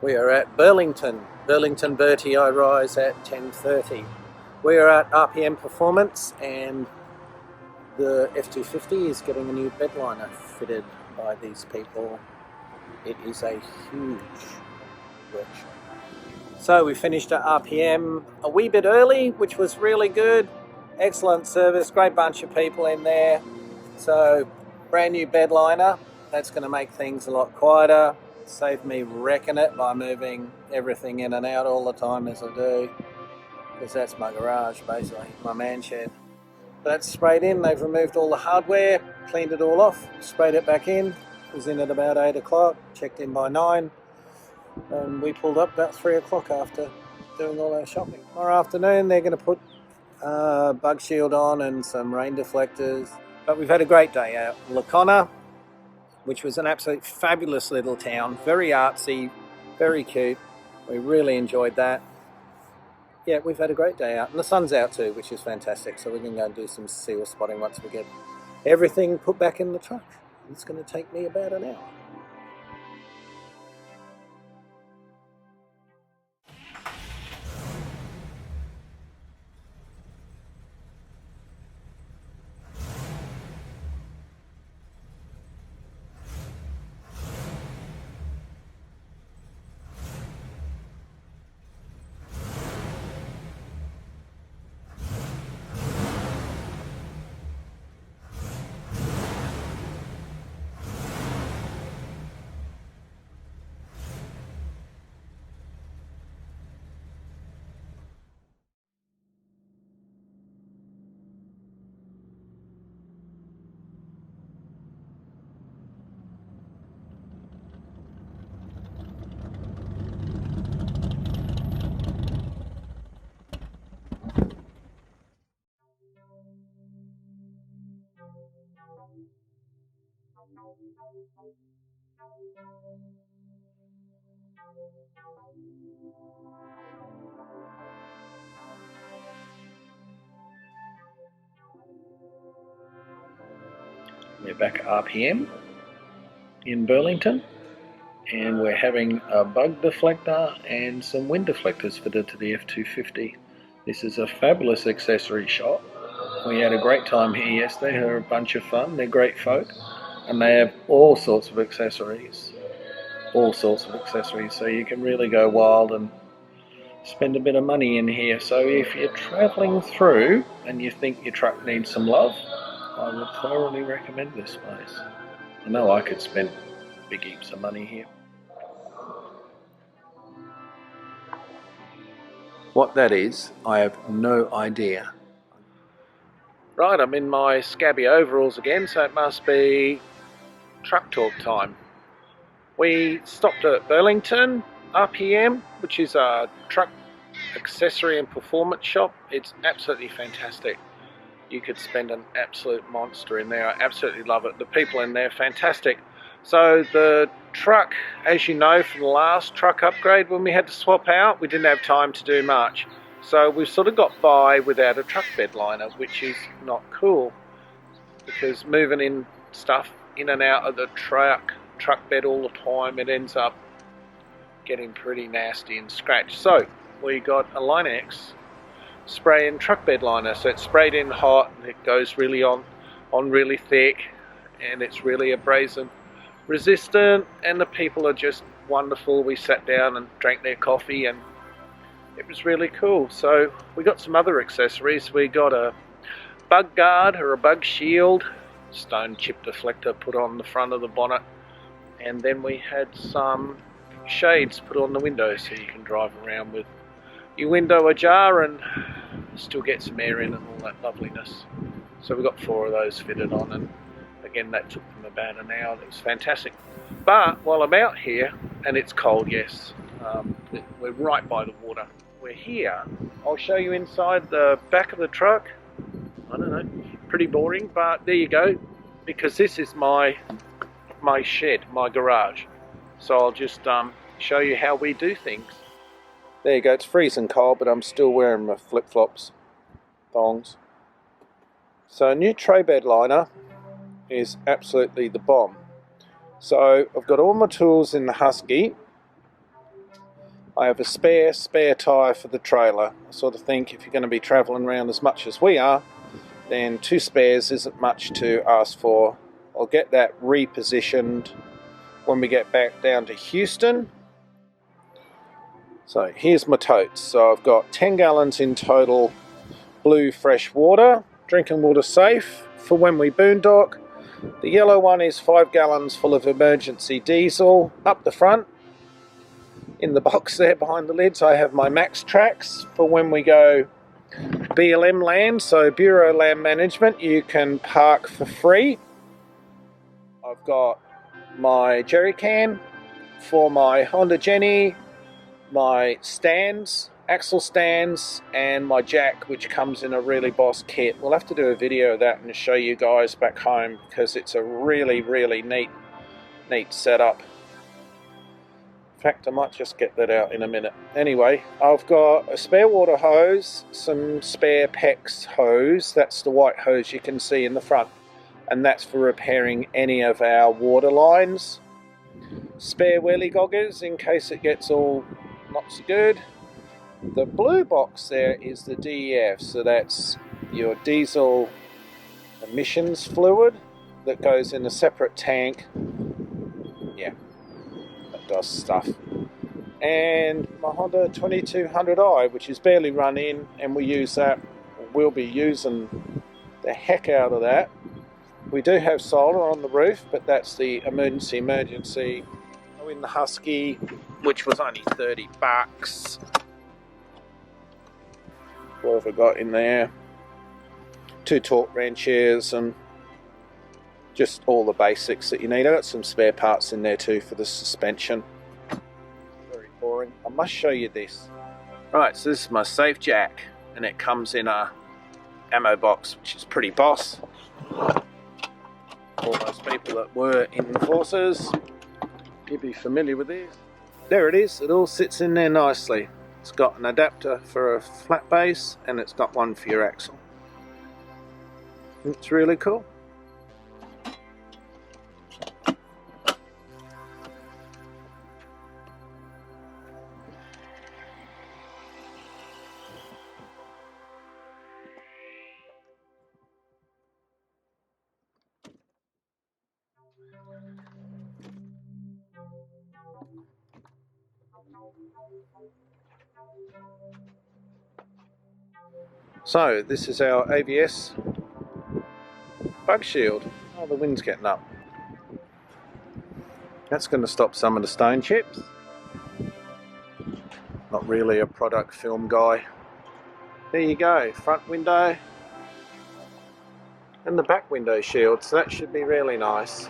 We are at Burlington Bertie I rise at 10:30. We are at RPM Performance and the F250 is getting a new bedliner fitted by these people. It is a huge workshop. So we finished at RPM a wee bit early, which was really good. Excellent service, great bunch of people in there. So brand new bedliner, that's going to make things a lot quieter. Save me wrecking it by moving everything in and out all the time as I do, because that's my garage basically, my man shed. But that's sprayed in, they've removed all the hardware, cleaned it all off, sprayed it back in. It was in at about 8 o'clock, checked in by 9, and we pulled up about 3 o'clock after doing all our shopping. Tomorrow afternoon they're going to put bug shield on and some rain deflectors. But we've had a great day out. Lacona, which was an absolute fabulous little town, very artsy, very cute. We really enjoyed that. Yeah, we've had a great day out, and the sun's out too, which is fantastic. So we can go and do some seal spotting once we get everything put back in the truck. It's going to take me about an hour. We're back at RPM in Burlington, and we're having a bug deflector and some wind deflectors fitted to the F250. This is a fabulous accessory shop. We had a great time here yesterday. They're a bunch of fun. They're great folk, and they have all sorts of accessories. So you can really go wild and spend a bit of money in here. So if you're travelling through and you think your truck needs some love, I would thoroughly recommend this place. I know I could spend big heaps of money here. What that is, I have no idea. Right, I'm in my scabby overalls again, so it must be truck talk time. We stopped at Burlington RPM, which is a truck accessory and performance shop. It's absolutely fantastic. You could spend an absolute monster in there. I absolutely love it. The people in there, fantastic. So the truck, as you know from the last truck upgrade when we had to swap out, we didn't have time to do much. So we've sort of got by without a truck bedliner, which is not cool, because moving in stuff in and out of the truck bed all the time, it ends up getting pretty nasty and scratched. So we got a Line X spray in truck bed liner, so it's sprayed in hot and it goes really on really thick, and it's really abrasive resistant, and the people are just wonderful. We sat down and drank their coffee and it was really cool. So we got some other accessories. We got a bug guard or a bug shield, stone chip deflector put on the front of the bonnet, and then we had some shades put on the window so you can drive around with your window ajar and still get some air in and all that loveliness. So we got 4 of those fitted on, and again that took them about an hour. It was fantastic. But while I'm out here, and it's cold, yes, we're right by the water. We're here. I'll show you inside the back of the truck. I don't know, pretty boring, but there you go, because this is my shed, my garage. So I'll just show you how we do things. There you go, it's freezing cold, but I'm still wearing my flip-flops, thongs. So a new tray bed liner is absolutely the bomb. So I've got all my tools in the Husky. I have a spare tyre for the trailer. I sort of think if you're going to be travelling around as much as we are, then 2 spares isn't much to ask for. I'll get that repositioned when we get back down to Houston. So here's my totes. So I've got 10 gallons in total blue fresh water, drinking water safe for when we boondock. The yellow one is 5 gallons full of emergency diesel. Up the front, in the box there behind the lids, I have my max tracks for when we go BLM land, so Bureau Land Management. You can park for free. I've got my jerry can for my Honda Jenny, my stands, axle stands, and my jack, which comes in a really boss kit. We'll have to do a video of that and show you guys back home, because it's a really neat setup. In fact, I might just get that out in a minute. Anyway, I've got a spare water hose, some spare PEX hose. That's the white hose you can see in the front, and that's for repairing any of our water lines. Spare wheelie goggers in case it gets all not so good. The blue box there is the DEF, so that's your diesel emissions fluid that goes in a separate tank. Yeah, that does stuff. And my Honda 2200i, which is barely run in, and we use that, we'll be using the heck out of that. We do have solar on the roof, but that's the emergency. In the Husky, which was only 30 bucks. What have I got in there? 2 torque wrenches and just all the basics that you need. I got some spare parts in there too for the suspension. Very boring. I must show you this. Right, so this is my safe jack, and it comes in a ammo box, which is pretty boss. All those people that were in the forces, you'll be familiar with this. There it is. It all sits in there nicely. It's got an adapter for a flat base, and it's got one for your axle. It's really cool. So this is our ABS bug shield. Oh, the wind's getting up. That's going to stop some of the stone chips. Not really a product film guy. There you go, front window and the back window shield, so that should be really nice.